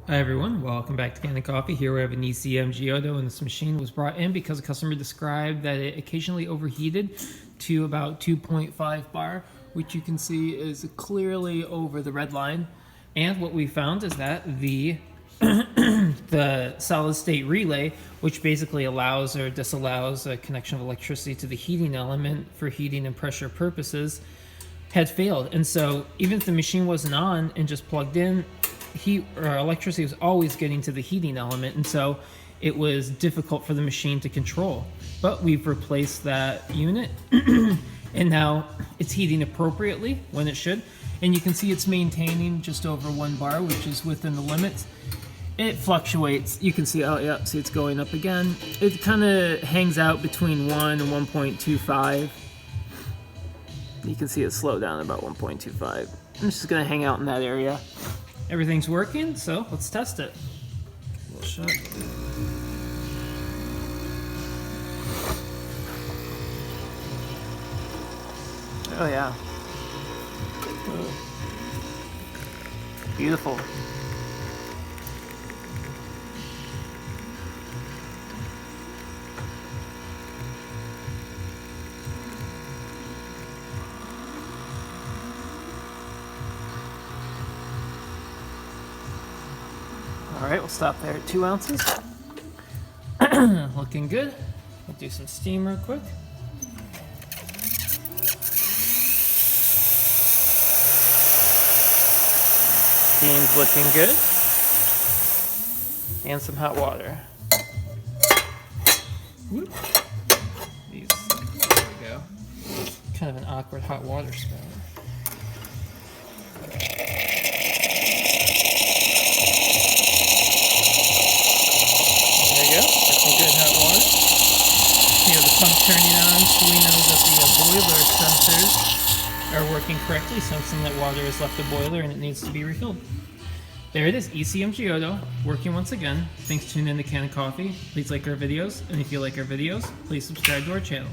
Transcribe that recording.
Hi everyone, welcome back to Kanen Coffee. Here we have an ECM Geodo, and this machine was brought in because a customer described that it occasionally overheated to about 2.5 bar, which you can see is clearly over the red line. And what we found is that the the solid state relay, which basically allows or disallows a connection of electricity to the heating element for heating and pressure purposes, had failed. And so even if the machine wasn't on and just plugged in, heat or electricity was always getting to the heating element, and so it was difficult for the machine to control. But we've replaced that unit and now it's heating appropriately when it should, and you can see it's maintaining just over 1 bar, which is within the limits. It fluctuates. You can see, oh yeah, see it's going up again. It kind of hangs out between 1 and 1.25. You can see it slow down about 1.25. I'm just gonna hang out in that area. Everything's working, so let's test it. A little shot. Oh yeah. Beautiful. All right, we'll stop there at 2 ounces. Looking good. We'll do some steam real quick. Steam's looking good. And some hot water. Whoop. These, there we go. Kind of an awkward hot water spout. Good hot water. Here the pump turning on, so we know that the boiler sensors are working correctly, sensing that water has left the boiler and it needs to be refilled. There it is, ECM Geodo, working once again. Thanks for tuning in to Kanen Coffee. Please like our videos, and if you like our videos, please subscribe to our channel.